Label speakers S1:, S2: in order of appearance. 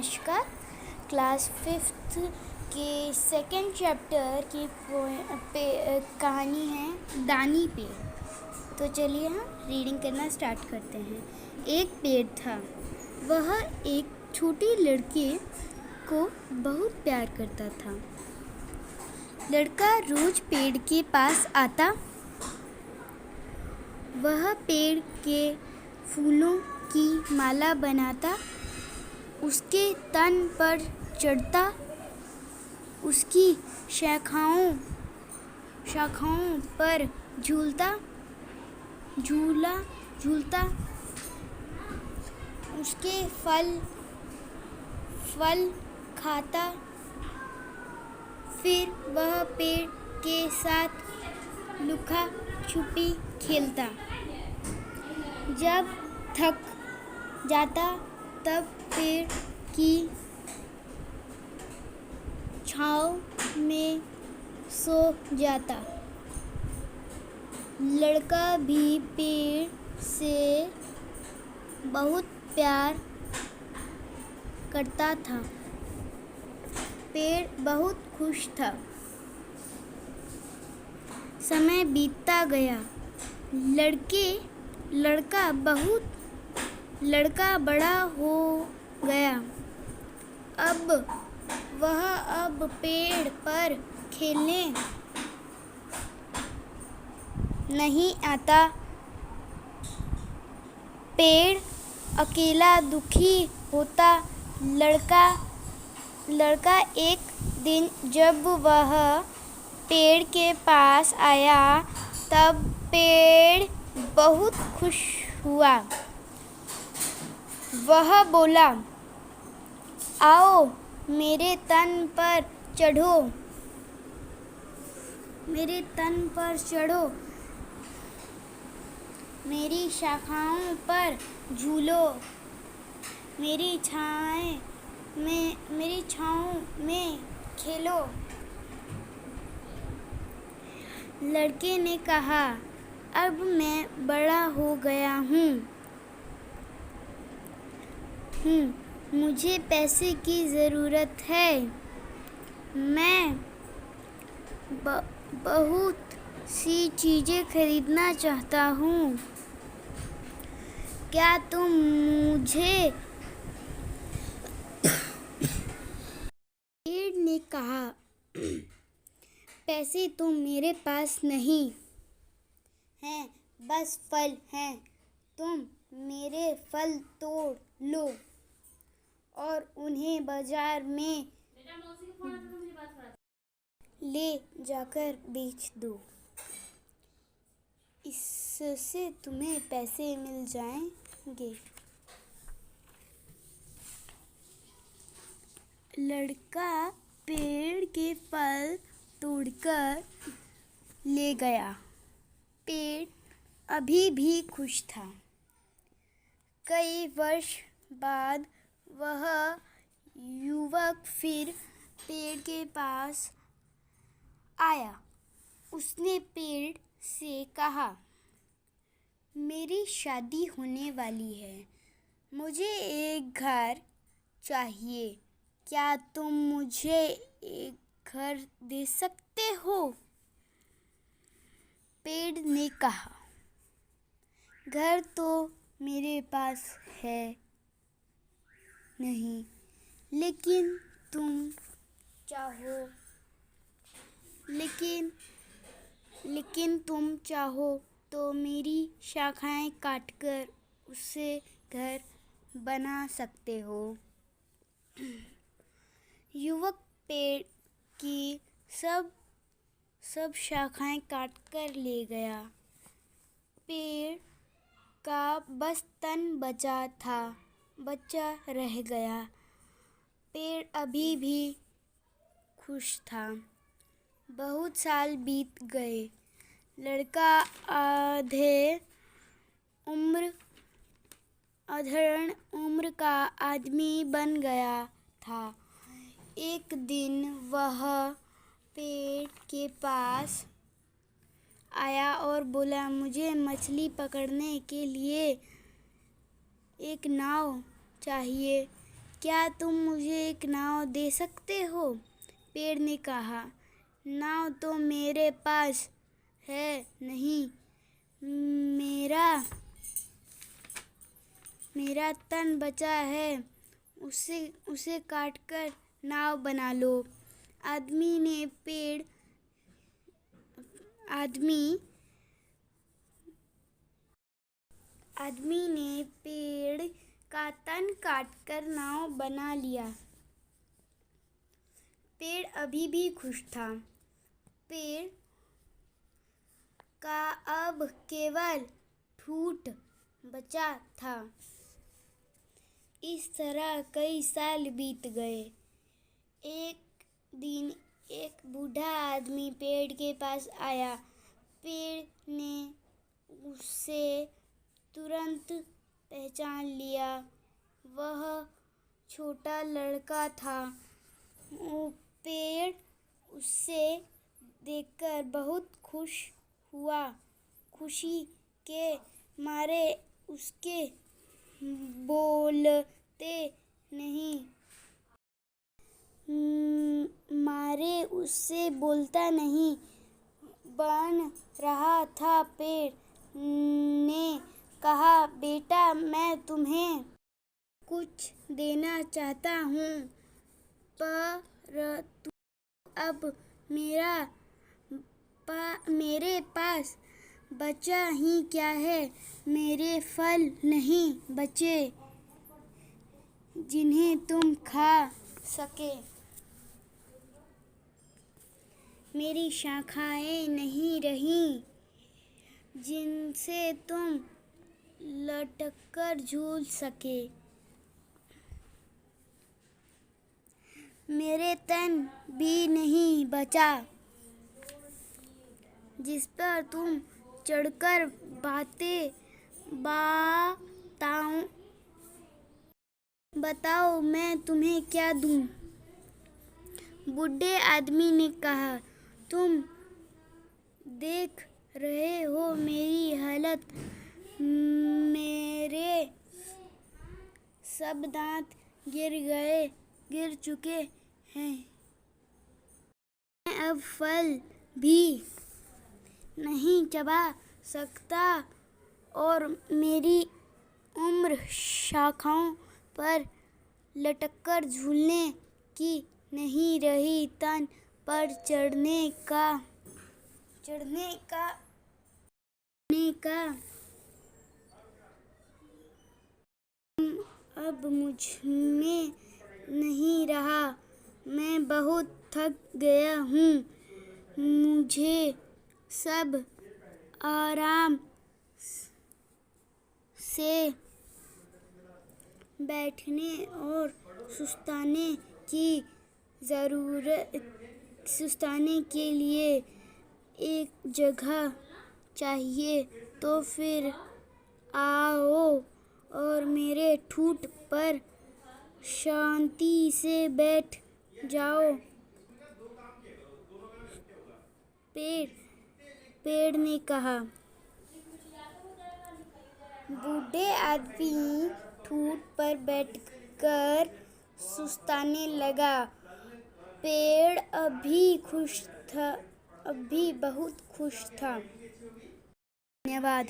S1: नमस्कार। Class fifth के second chapter की कहानी है दानी पेड़। तो चलिए हम रीडिंग करना स्टार्ट करते हैं। एक पेड़ था, वह एक छोटी लड़के को बहुत प्यार करता था। लड़का रोज पेड़ के पास आता, वह पेड़ के फूलों की माला बनाता, उसके तन पर चढ़ता, उसकी शाखाओं पर झूलता, उसके फल खाता, फिर वह पेड़ के साथ लुका छुपी खेलता। जब थक जाता तब पेड़ की छांव में सो जाता। लड़का भी पेड़ से बहुत प्यार करता था। पेड़ बहुत खुश था। समय बीतता गया। लड़का बड़ा हो गया। अब पेड़ पर खेलने नहीं आता। पेड़ अकेला दुखी होता। लड़का एक दिन जब वह पेड़ के पास आया तब पेड़ बहुत खुश हुआ। वह बोला, आओ मेरे तन पर चढ़ो, मेरी शाखाओं पर झूलो, मेरी छाँव में खेलो। लड़के ने कहा, अब मैं बड़ा हो गया हूँ, मुझे पैसे की ज़रूरत है। मैं बहुत सी चीज़ें खरीदना चाहता हूँ। क्या तुम मुझे? पेड़ ने कहा, पैसे तो मेरे पास नहीं हैं, बस फल हैं। तुम मेरे फल तोड़ लो और उन्हें बाजार में ले जाकर बेच दो। इससे तुम्हें पैसे मिल जाएंगे। लड़का पेड़ के फल तोड़कर ले गया। पेड़ अभी भी खुश था। कई वर्ष बाद वह युवक फिर पेड़ के पास आया। उसने पेड़ से कहा, मेरी शादी होने वाली है, मुझे एक घर चाहिए। क्या तुम मुझे एक घर दे सकते हो? पेड़ ने कहा, घर तो मेरे पास है नहीं, लेकिन तुम चाहो तो मेरी शाखाएं काटकर उससे घर बना सकते हो। युवक पेड़ की सब शाखाएं काटकर ले गया। पेड़ का बस तन बचा रह गया। पेड़ अभी भी खुश था। बहुत साल बीत गए। लड़का अधेड़ उम्र का आदमी बन गया था। एक दिन वह पेड़ के पास आया और बोला, मुझे मछली पकड़ने के लिए एक नाव चाहिए। क्या तुम मुझे एक नाव दे सकते हो? पेड़ ने कहा, नाव तो मेरे पास है नहीं। मेरा तन बचा है, उसे काटकर नाव बना लो। आदमी ने पेड़ का तन काटकर नाव बना लिया। पेड़ अभी भी खुश था। पेड़ का अब केवल ठूंठ बचा था। इस तरह कई साल बीत गए। एक दिन एक बूढ़ा आदमी पेड़ के पास आया। पेड़ ने उसे तुरंत पहचान लिया। वह छोटा लड़का था। पेड़ उसे देखकर बहुत खुश हुआ। खुशी के मारे उससे बोलता नहीं बन रहा था। पेड़ ने कहा, बेटा, मैं तुम्हें कुछ देना चाहता हूँ, पर अब मेरे पास बचा ही क्या है। मेरे फल नहीं बचे जिन्हें तुम खा सके। मेरी शाखाएं नहीं रहीं जिनसे तुम लटककर झूल सके। मेरे तन भी नहीं बचा जिस पर तुम चढ़कर बताओ मैं तुम्हें क्या दूं? बूढ़े आदमी ने कहा, तुम देख रहे हो मेरी हालत। मेरे सब दांत गिर चुके हैं। मैं अब फल भी नहीं चबा सकता और मेरी उम्र शाखाओं पर लटककर झूलने की नहीं रही। तन पर चढ़ने का अब मुझ में नहीं रहा। मैं बहुत थक गया हूँ। मुझे सब आराम से बैठने और सुस्ताने के लिए एक जगह चाहिए। तो फिर आओ और मेरे ठूंठ पर शांति से बैठ जाओ। पेड़ ने कहा। बूढ़े आदमी ठूंठ पर बैठकर सुस्ताने लगा। पेड़ अभी बहुत खुश था। धन्यवाद।